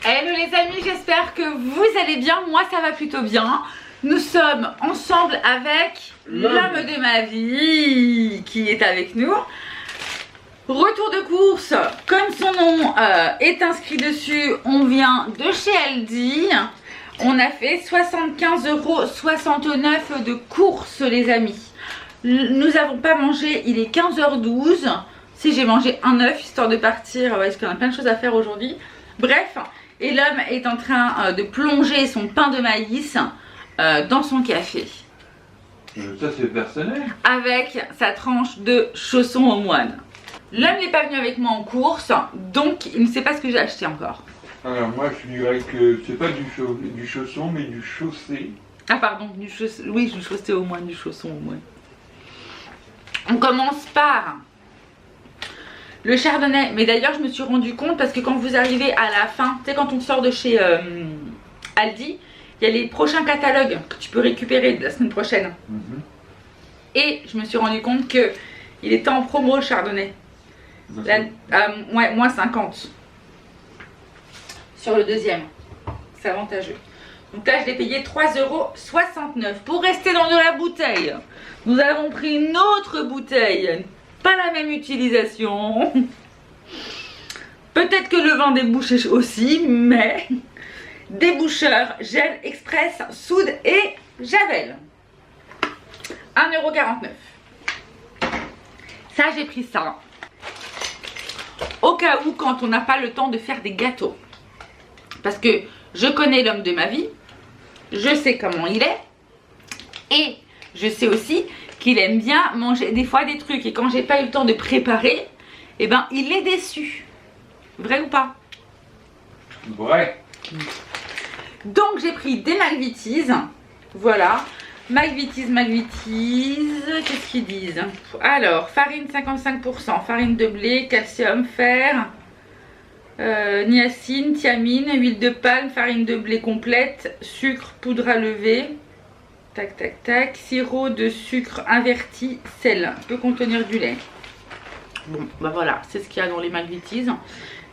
Hello les amis, j'espère que vous allez bien, moi ça va plutôt bien. Nous sommes ensemble avec l'homme de ma vie qui est avec nous. Retour de course, comme son nom est inscrit dessus, on vient de chez Aldi. On a fait 75,69 € de course les amis. Nous n'avons pas mangé, il est 15h12. Si j'ai mangé un œuf histoire de partir, parce qu'on a plein de choses à faire aujourd'hui. Bref, et l'homme est en train de plonger son pain de maïs dans son café. Ça c'est personnel. Avec sa tranche de chaussons au moine. L'homme n'est pas venu avec moi en course, donc il ne sait pas ce que j'ai acheté encore. Alors moi je suis avec, c'est pas du chausson mais du chaussé. Ah pardon, du chaussé, oui du chaussé au moine, du chausson au moine. On commence par le chardonnay, mais d'ailleurs je me suis rendu compte parce que quand vous arrivez à la fin, tu sais quand on sort de chez Aldi, il y a les prochains catalogues que tu peux récupérer la semaine prochaine. Et je me suis rendu compte que il était en promo le chardonnay. Ouais, moins 50 sur le deuxième. C'est avantageux. Donc là je l'ai payé 3,69 € pour rester dans de la bouteille. Nous avons pris une autre bouteille. Pas la même utilisation. Peut-être que le vin débouche aussi, mais déboucheur, gel express, soude et javel. 1,49 €. Ça, j'ai pris ça. Au cas où, quand on n'a pas le temps de faire des gâteaux. Parce que je connais l'homme de ma vie. Je sais comment il est. Et je sais aussi qu'il aime bien manger des fois des trucs. Et quand j'ai pas eu le temps de préparer, eh ben il est déçu. Vrai ou pas? Vrai. Donc j'ai pris des McVitie's. Voilà. McVitie's. Qu'est-ce qu'ils disent? Alors, farine 55%, farine de blé, calcium, fer, niacine, thiamine, huile de palme, farine de blé complète, sucre, poudre à lever. Tac, tac, tac. Sirop de sucre inverti, sel. Peut contenir du lait. Bon, bah voilà, c'est ce qu'il y a dans les McVitie's.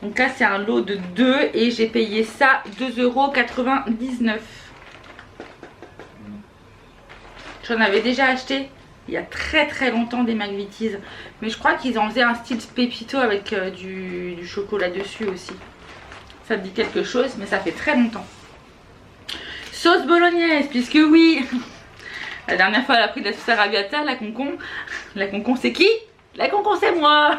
Donc là, c'est un lot de 2 et j'ai payé ça 2,99 €. J'en avais déjà acheté il y a très longtemps des McVitie's. Mais je crois qu'ils en faisaient un style pépito avec du chocolat dessus aussi. Ça me dit quelque chose, mais ça fait très longtemps. Sauce bolognaise, puisque oui, la dernière fois elle a pris de la sauce arrabbiata, la concon. La concon c'est qui? La concon c'est moi.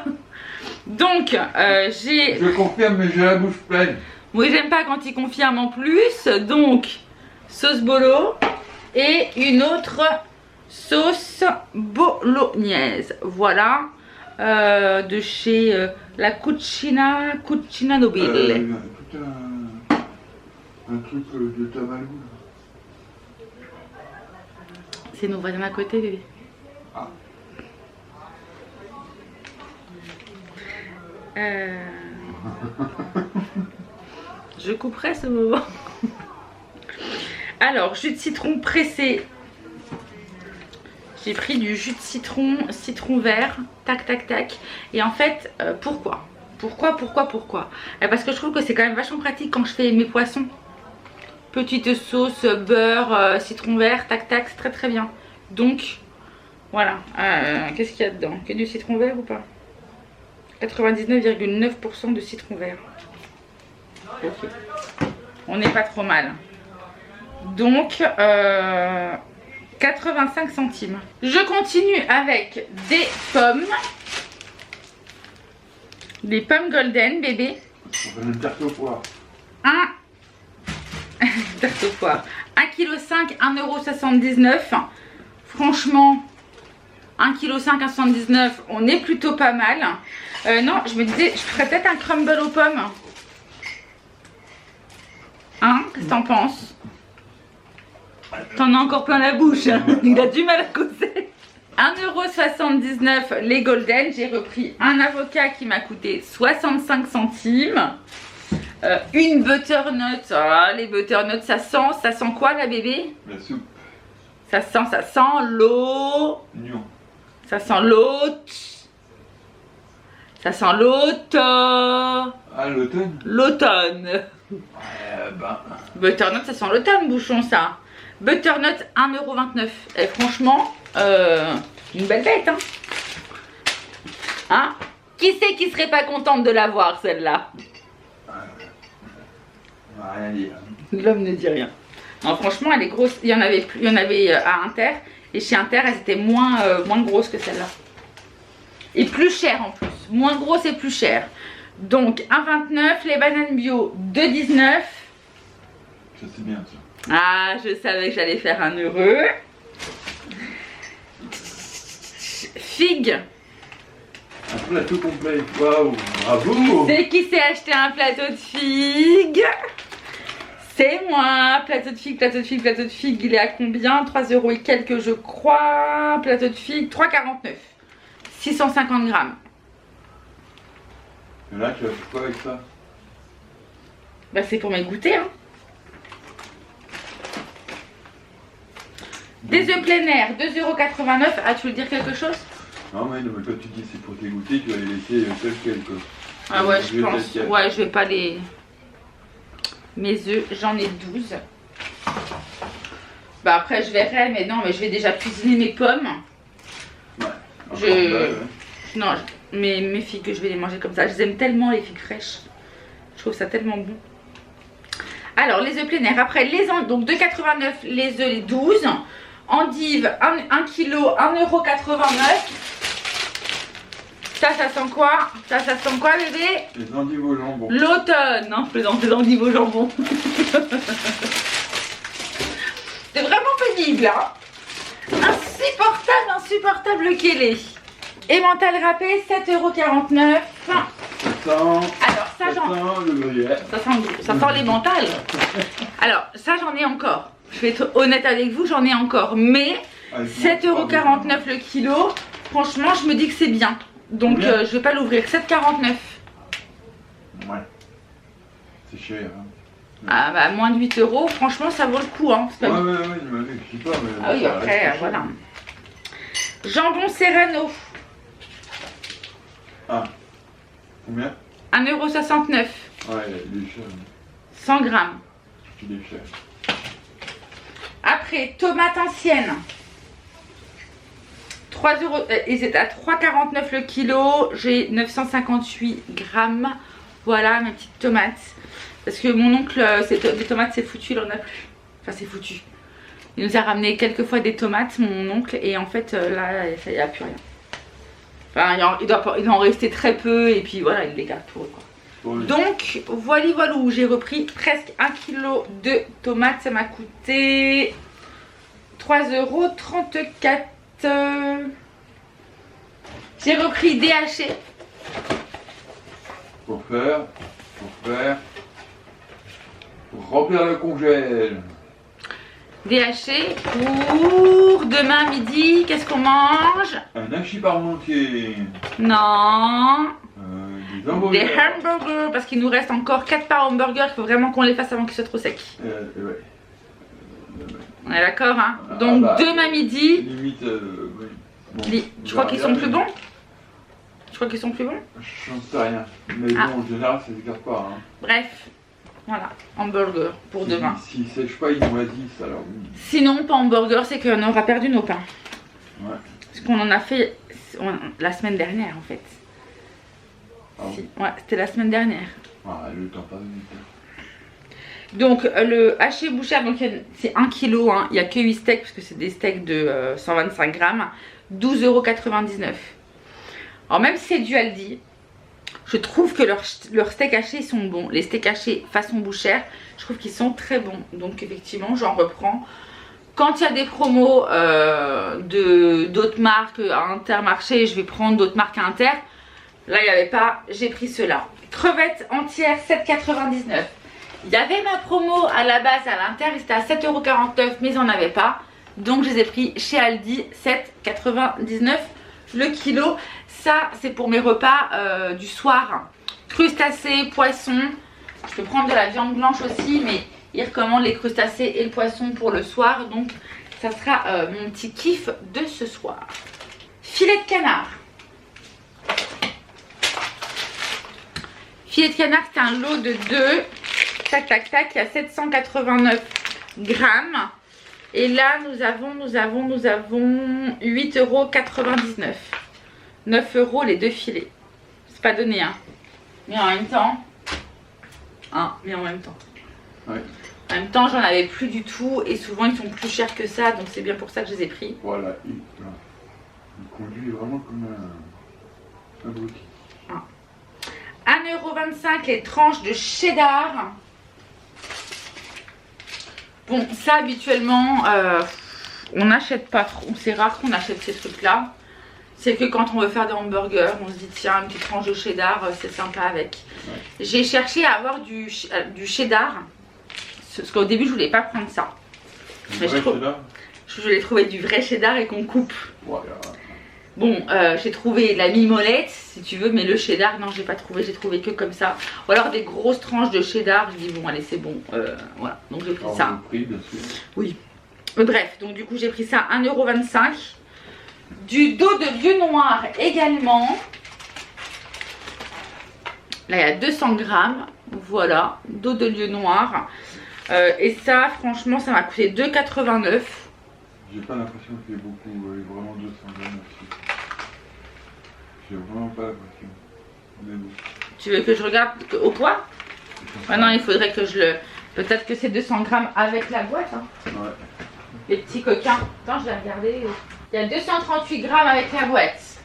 Donc j'ai... Je confirme mais j'ai la bouche pleine. Oui, j'aime pas quand il confirme en plus. Donc sauce bolo et une autre sauce bolognaise. Voilà, de chez la Cucina Nobile. Un truc de tamalou. C'est nos voisins à côté, bébé. Ah. Je couperai ce moment. Alors, jus de citron pressé. J'ai pris du jus de citron vert. Tac, tac, tac. Et en fait, pourquoi? Pourquoi? Parce que je trouve que c'est quand même vachement pratique quand je fais mes poissons. Petite sauce, beurre, citron vert, tac tac, c'est très bien. Donc, voilà. Qu'est-ce qu'il y a dedans? Il y a du citron vert ou pas? 99,9% de citron vert. Ok. On n'est pas trop mal. Donc, 85 centimes. Je continue avec des pommes. Des pommes golden, bébé. On fait une tarte aux poires. Tarte aux poires. 1,5 kg, 1,79 €. Franchement, 1,5 kg à 1,79 €, on est plutôt pas mal. Non, je me disais, je ferais peut-être un crumble aux pommes. Hein? Qu'est-ce que t'en penses? T'en as encore plein la bouche. Il a du mal à causer. 1,79 € les golden. J'ai repris un avocat qui m'a coûté 65 centimes. Une butternut. Ah, les butternuts, ça sent quoi la bébé? La soupe. Ça sent l'eau. Non. Ça sent l'autre. Ça sent l'automne. Ah, l'automne. L'automne. Butternut, ça sent l'automne, bouchon, ça. Butternut, 1,29 €. Et franchement, une belle bête, hein. Hein? Qui c'est qui serait pas contente de l'avoir, celle-là? Rien dire. L'homme ne dit rien. Non, franchement, elle est grosse. Il y en avait plus, il y en avait à Inter. Et chez Inter, elles étaient moins grosses que celle-là. Et plus chères en plus. Moins grosses et plus chères. Donc, 1,29 €. Les bananes bio, 2,19 €. Ça, c'est bien, ça. Ah, je savais que j'allais faire un heureux. Figues. Un plateau complet. Waouh, bravo. C'est qui s'est acheté un plateau de figues? C'est moi. Plateau de figues, plateau de figues, plateau de figues. Il est à combien? 3 € et quelques, je crois. Plateau de figues, 3,49 €. 650 grammes. Et là, tu vas faire quoi avec ça? Bah, c'est pour mes goûters, hein. Des œufs plein air, 2,89 €. Ah, tu veux dire quelque chose? Non, mais quand tu dis c'est pour tes goûters, tu vas les laisser tels quels, quoi. Ah ouais, je pense. Ouais, je vais pas les... Mes œufs, j'en ai 12. Bah après, je verrai, mais non, mais je vais déjà cuisiner mes pommes. Ouais. Non, mes figues, je vais les manger comme ça. Je les aime tellement, les figues fraîches. Je trouve ça tellement bon. Alors, les œufs plein air. Après, donc 2,89 € les œufs, les 12. Endive, 1 kg, 1,89 €. Ça sent quoi? Ça sent quoi, bébé? Les endives au jambon. L'automne. Non, je plaisante, les endives au jambon. C'est vraiment pénible, hein. Insupportable qu'elle est. Emmental râpé, 7,49 €. Alors, ça, le gruyère. ça sent les mentales. Alors, ça, j'en ai encore. Je vais être honnête avec vous, j'en ai encore. Mais 7,49 € le kilo. Franchement, je me dis que c'est bien. Donc, je vais pas l'ouvrir. 7,49 €. Ouais. C'est cher. Hein. Ah bah, moins de 8 €. Franchement, ça vaut le coup. Hein. Ouais, je sais pas. Mais ah oui, après, voilà. Jambon Serrano. Ah. Combien? 1,69 €. Ouais, il est cher. 100 grammes. Il est cher. Après, tomates anciennes. 3 €. Ils étaient à 3,49 € le kilo. J'ai 958 grammes. Voilà mes petites tomates. Parce que mon oncle, les tomates, c'est foutu, il en a plus. Enfin, c'est foutu. Il nous a ramené quelques fois des tomates, mon oncle. Et en fait, là, il n'y a plus rien. Enfin, il doit en rester très peu. Et puis voilà, il les garde pour eux, quoi. Oui. Donc, voilà, où j'ai repris presque 1 kg de tomates. Ça m'a coûté 3,34 €. J'ai repris DHC. Pour remplir le congèle. DHC pour demain midi. Qu'est-ce qu'on mange? Un hachis parmentier. Non. Des hamburgers. Des hamburgers. Parce qu'il nous reste encore 4 parts hamburgers. Il faut vraiment qu'on les fasse avant qu'ils soient trop secs. Ouais. On est d'accord, hein? Donc demain midi. Limite, oui. Bon, je crois qu'ils sont plus bons. Je crois qu'ils sont plus bons. Je n'en sais rien. Mais bon, en général, ça ne s'écarte pas. Hein. Bref. Voilà, hamburger pour demain. S'ils ne sèchent pas, ils moisissent alors. Sinon, pas hamburger, c'est qu'on aura perdu nos pains. Ouais. Parce qu'on en a fait la semaine dernière en fait. Ah bon? Ouais, c'était la semaine dernière. Ah, le temps passe vite. Donc le haché bouchard, donc c'est 1 kg, hein. Il n'y a que 8 steaks parce que c'est des steaks de 125 grammes. 12,99 €. Alors même si c'est du Aldi, je trouve que leurs steaks hachés sont bons. Les steaks hachés façon bouchère, je trouve qu'ils sont très bons. Donc effectivement, j'en reprends. Quand il y a des promos d'autres marques à Intermarché, je vais prendre d'autres marques à Inter. Là, il n'y avait pas, j'ai pris ceux-là. Crevettes entières, 7,99 €. Il y avait ma promo à la base à l'Inter, c'était à 7,49 €, mais ils n'en avaient pas. Donc je les ai pris chez Aldi, 7,99 € le kilo. Ça, c'est pour mes repas du soir. Crustacés, poissons. Je peux prendre de la viande blanche aussi, mais ils recommandent les crustacés et le poisson pour le soir. Donc, ça sera mon petit kiff de ce soir. Filet de canard. Filet de canard, c'est un lot de 2. tac, tac, tac. Il y a 789 grammes. Et là, nous avons 8,99 €. 9 € les 2 filets. C'est pas donné, hein. Mais en même temps. Hein, mais en même temps. Ouais. En même temps, j'en avais plus du tout. Et souvent, ils sont plus chers que ça. Donc, c'est bien pour ça que je les ai pris. Voilà, il conduit vraiment comme un abruti. 1,25 € les tranches de cheddar. Bon, ça habituellement, on n'achète pas trop. C'est rare qu'on achète ces trucs-là. C'est que quand on veut faire des hamburgers, on se dit tiens, une petite tranche de cheddar, c'est sympa avec. Ouais. J'ai cherché à avoir du cheddar. Parce qu'au début, je voulais pas prendre ça. Du vrai cheddar ? Je voulais trouver du vrai cheddar et qu'on coupe. Voilà. Bon, j'ai trouvé la mimolette, si tu veux, mais le cheddar, non, j'ai pas trouvé. J'ai trouvé que comme ça. Ou alors des grosses tranches de cheddar. Je dis bon, allez, c'est bon. Voilà, donc j'ai pris ça. Le prix, bien sûr. Oui. Bref, donc du coup, j'ai pris ça 1,25 €. Du dos de lieu noir également. Là, il y a 200 grammes. Voilà, dos de lieu noir. Et ça, franchement, ça m'a coûté 2,89 €. J'ai pas l'impression qu'il y ait beaucoup, vraiment 200 grammes aussi. J'ai vraiment pas l'impression. Tu veux que je regarde au poids? Maintenant, il faudrait que je le... Peut-être que c'est 200 grammes avec la boîte. Hein. Ouais. Les petits coquins. Attends, je vais regarder. Il y a 238 grammes avec la boîte.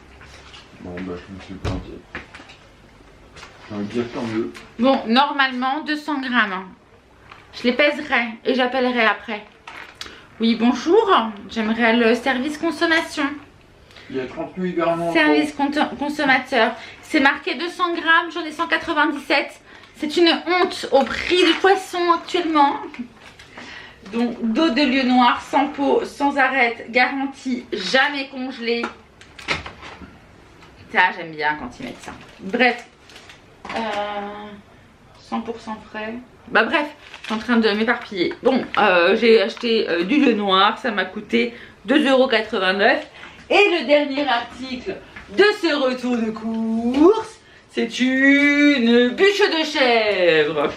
Bon, bah, je me suis planté. J'ai envie de dire tant mieux. Bon, normalement, 200 grammes. Je les pèserai et j'appellerai après. Oui, bonjour. J'aimerais le service consommation. Il y a 38 grammes. Service consommateur. C'est marqué 200 grammes, j'en ai 197. C'est une honte au prix du poisson actuellement. Donc, dos de lieu noir, sans peau, sans arête, garantie, jamais congelé. Ça, j'aime bien quand ils mettent ça. Bref. 100% frais. Bah bref, je suis en train de m'éparpiller. Bon, j'ai acheté du lieu noir, ça m'a coûté 2,89 €. Et le dernier article de ce retour de course, c'est une bûche de chèvre.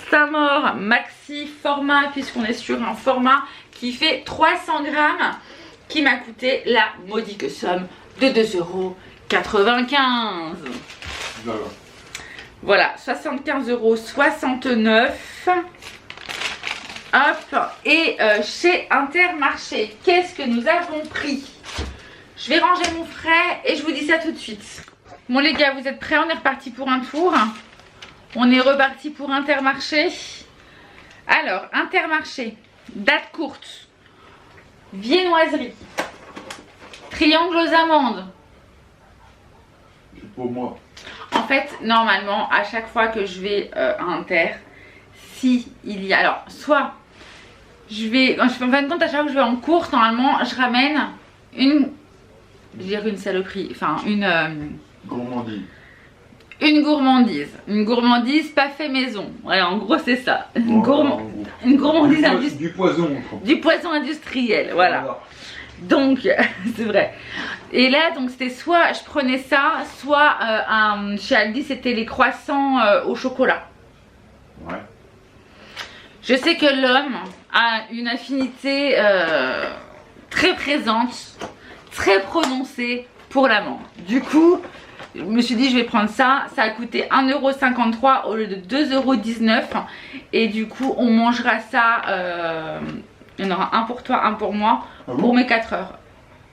Saint-Maur maxi format, puisqu'on est sur un format qui fait 300 grammes, qui m'a coûté la modique somme de 2,95 €. Voilà, 75,69 €. Hop, et chez Intermarché, qu'est-ce que nous avons pris? Je vais ranger mon frais et je vous dis ça tout de suite. Bon les gars, vous êtes prêts? On est reparti pour un tour. On est reparti pour Intermarché. Alors, Intermarché, date courte, viennoiserie, triangle aux amandes. C'est pour moi. En fait, normalement, à chaque fois que je vais à Inter, si il y a... Alors, soit je vais... En fin de compte, à chaque fois que je vais en course, normalement, je ramène une... Je veux dire une saloperie. Enfin, une... Gourmandise. Une gourmandise. Une gourmandise pas fait maison. Ouais, en gros, c'est ça. Une gourmandise industrielle. Du poison. Du poison industriel, voilà. Donc, c'est vrai. Et là, donc c'était soit je prenais ça, soit chez Aldi, c'était les croissants au chocolat. Ouais. Je sais que l'homme a une affinité très présente, très prononcée pour l'amande. Du coup, je me suis dit je vais prendre ça. Ça a coûté 1,53 € au lieu de 2,19 €. Et du coup, on mangera ça. Il y en aura un pour toi, un pour moi, pour mes 4 heures.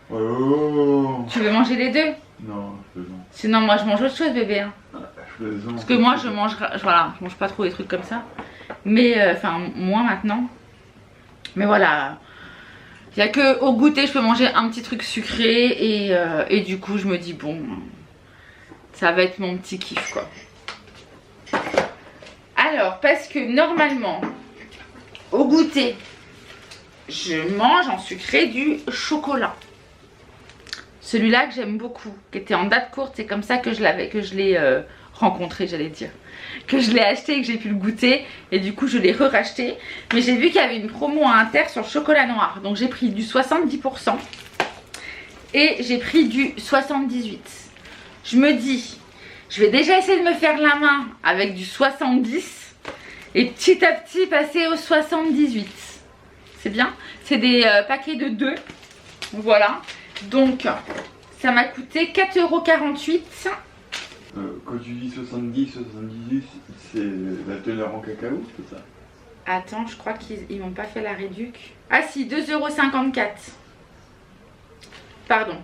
Oh. Tu veux manger les deux? Non, je plaisante. Sinon, moi je mange autre chose, bébé. Hein. Je plaisante. Parce que moi, je mangerai. Voilà, je mange pas trop des trucs comme ça. Mais, enfin, moins maintenant. Mais voilà. Il n'y a que au goûter, je peux manger un petit truc sucré. Et du coup, je me dis, bon, ça va être mon petit kiff, quoi. Alors, parce que normalement, au goûter, je mange en sucré du chocolat. Celui-là que j'aime beaucoup, qui était en date courte, c'est comme ça que je l'ai rencontré, j'allais dire. Que je l'ai acheté et que j'ai pu le goûter. Et du coup, je l'ai re-racheté. Mais j'ai vu qu'il y avait une promo à Inter sur le chocolat noir. Donc j'ai pris du 70%. Et j'ai pris du 78%. Je me dis, Je vais déjà essayer de me faire la main avec du 70 et petit à petit passer au 78. C'est bien. C'est des paquets de 2. Voilà. Donc, ça m'a coûté 4,48 €. Quand tu dis 70, 78, c'est la teneur en cacao, c'est ça? Attends, je crois qu'ils m'ont pas fait la réduc. Ah si, 2,54 €. Pardon.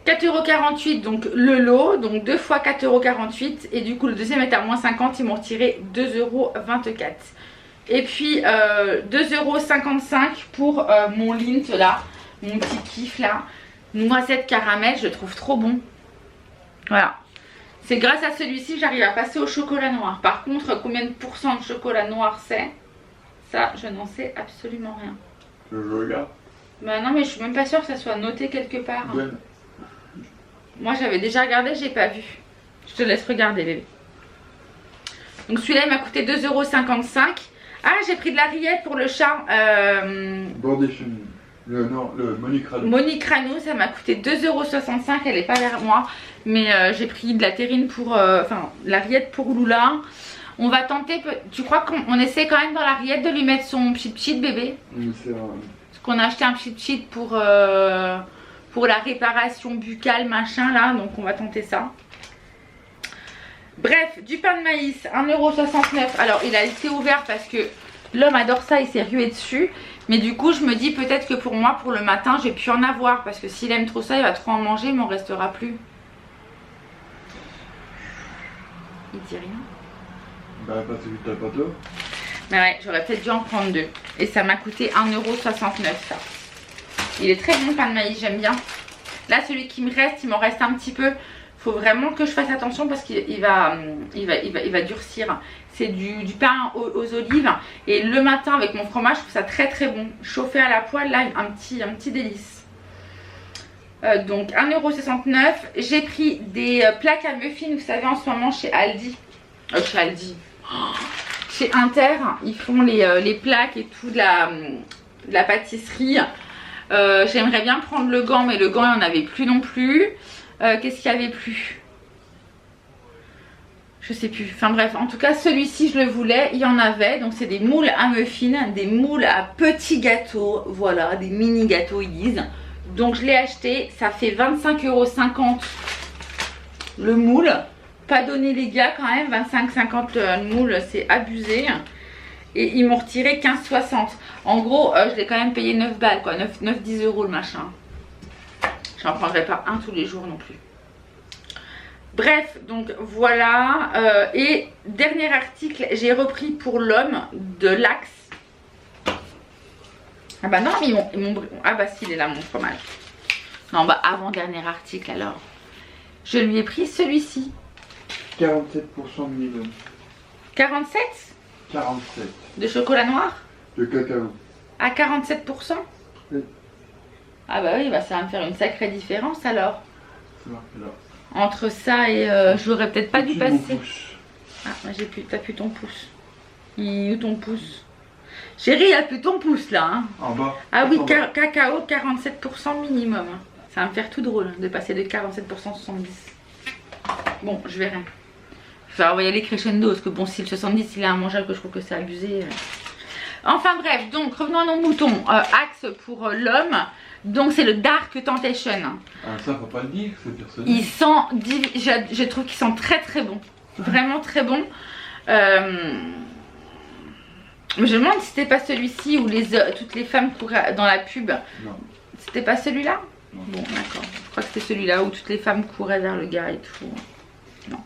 4,48 €, donc le lot, donc 2 fois 4,48 € et du coup le deuxième est à moins 50, ils m'ont retiré 2,24 €. Et puis 2,55 € pour mon Lindt là, mon petit kiff là, noisette caramel, je le trouve trop bon. Voilà. C'est grâce à celui-ci j'arrive à passer au chocolat noir. Par contre, combien de pourcents de chocolat noir c'est? Ça, je n'en sais absolument rien. Je regarde. Bah non, mais je suis même pas sûre que ça soit noté quelque part. Ben. Moi j'avais déjà regardé, j'ai pas vu. Je te laisse regarder bébé. Donc celui-là il m'a coûté 2,55 €. Ah, j'ai pris de la rillette pour le chat. Bordation. Le Monicrano. Monicrano, ça m'a coûté 2,65 €. Elle est pas vers moi. Mais j'ai pris de la terrine pour. Enfin, la rillette pour Lula. On va tenter. Tu crois qu'on essaie quand même dans la rillette de lui mettre son pchit bébé? C'est vrai. Parce qu'on a acheté un pchit pour la réparation buccale machin là. Donc on va tenter ça. Bref, du pain de maïs, 1,69 €. Alors il a été ouvert parce que l'homme adore ça, il s'est rué dessus. Mais du coup je me dis peut-être que pour moi, pour le matin, j'ai pu en avoir. Parce que s'il aime trop ça, il va trop en manger, il m'en restera plus. Il dit rien. Bah parce que t'as pas tort. Mais ouais, j'aurais peut-être dû en prendre 2. Et ça m'a coûté 1,69 € ça. Il est très bon le pain de maïs, j'aime bien. Là celui qui me reste, il m'en reste un petit peu. Faut vraiment que je fasse attention parce qu'il va durcir. C'est du pain aux olives. Et le matin avec mon fromage, je trouve ça très très bon. Chauffé à la poêle, là, un petit délice. Donc 1,69 €. J'ai pris des plaques à muffins, vous savez, en ce moment chez Aldi. Chez Aldi. Chez Inter, ils font les plaques et tout de la pâtisserie. J'aimerais bien prendre le gant, mais le gant, il n'y en avait plus non plus. Qu'est-ce qu'il y avait plus? Je sais plus. Enfin bref, en tout cas, celui-ci, je le voulais. Il y en avait. Donc, c'est des moules à muffins, des moules à petits gâteaux. Voilà, des mini gâteaux, ils disent. Donc, je l'ai acheté. Ça fait 25,50 € le moule. Pas donné les gars quand même. 25,50 € le moule, c'est abusé. Et ils m'ont retiré 15,60 €. En gros, je l'ai quand même payé 9 balles, quoi. 9-10 € le machin. J'en prendrai pas un tous les jours non plus. Bref, donc voilà. Et dernier article, j'ai repris pour l'homme de l'Axe. Ah bah non, ils m'ont... Ah bah si, il est là mon fromage. Non bah avant-dernier article alors. Je lui ai pris celui-ci. 47% minimum. 47 47. de chocolat noir. De cacao. À 47%. Oui. Ah bah oui, bah ça va me faire une sacrée différence alors. C'est marqué là. Entre ça et j'aurais peut-être pas dû passer. Ah, moi j'ai plus, t'as plus ton pouce. Où ton pouce? Chérie, il a plus ton pouce là. Hein. En bas. Ah oui, cacao 47% minimum. Ça va me faire tout drôle de passer de 47% à 70. Bon, je verrai. Il va envoyer les crescendo parce que bon, si le 70 il est immangeable, que je trouve que c'est abusé. Enfin bref, donc revenons à nos moutons. Axe pour l'homme. Donc c'est le Dark Temptation. Ah, ça faut pas le dire, c'est personnel. Il sent, je trouve qu'il sent très très bon. Vraiment très bon. Mais je me demande si c'était pas celui-ci où toutes les femmes couraient dans la pub. Non. C'était pas celui-là? Non. Bon d'accord. Je crois que c'était celui-là où toutes les femmes couraient vers le gars et tout. Non.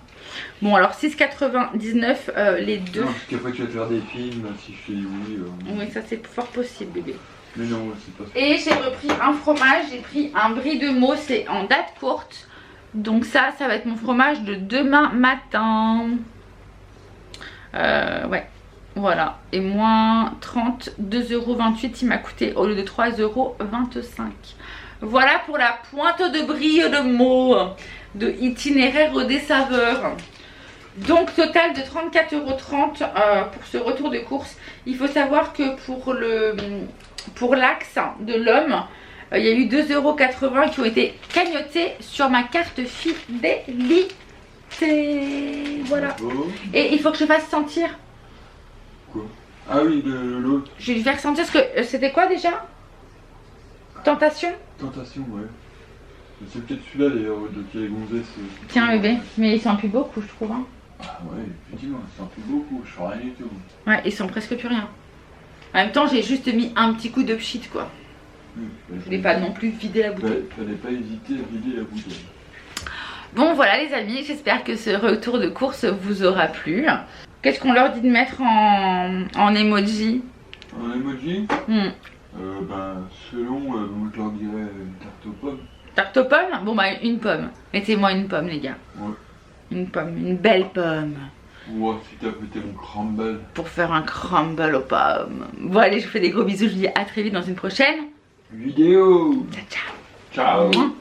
Bon alors 6,99 les deux. Non, parce qu'après tu vas te faire des films, si je te dis oui. Oui, ça c'est fort possible bébé. Mais non, c'est pas ça. Et j'ai repris un fromage, j'ai pris un brie de Meaux, c'est en date courte. Donc ça va être mon fromage de demain matin. Ouais, voilà. Et moins 30, 2,28 € il m'a coûté au lieu de 3,25 €. Voilà pour la pointe de brie de Meaux de Itinéraire des saveurs. Donc total de 34,30 € pour ce retour de course. Il faut savoir que pour l'Axe de l'homme, il y a eu 2,80 € qui ont été cagnotés sur ma carte fidélité. C'est... Voilà. Bravo. Et il faut que je fasse sentir. Quoi? Ah oui, l'autre. Je vais lui faire sentir ce que... C'était quoi déjà? Tentation? Tentation, ouais. C'est peut-être celui-là d'ailleurs, de qui est gonzesse. Tiens bébé, mais ils sont plus beaucoup je trouve. Hein. Ah ouais, effectivement, ça en fait beaucoup, je fais rien du tout. Ouais, ils sont presque plus rien. En même temps, j'ai juste mis un petit coup de pchit quoi. Je voulais pas non plus vider la bouteille. Fallait pas hésiter à vider la bouteille. Bon voilà les amis, j'espère que ce retour de course vous aura plu. Qu'est-ce qu'on leur dit de mettre en emoji? En emoji ben, selon, moi je leur dirais une tarte aux pommes. Tarte aux pommes? Bon bah une pomme. Mettez-moi une pomme les gars. Ouais. Une pomme, une belle pomme. Ouais, si t'as pété mon crumble. Pour faire un crumble aux pommes. Bon allez, je vous fais des gros bisous, je vous dis à très vite dans une prochaine Vidéo. Ciao ciao. Ciao.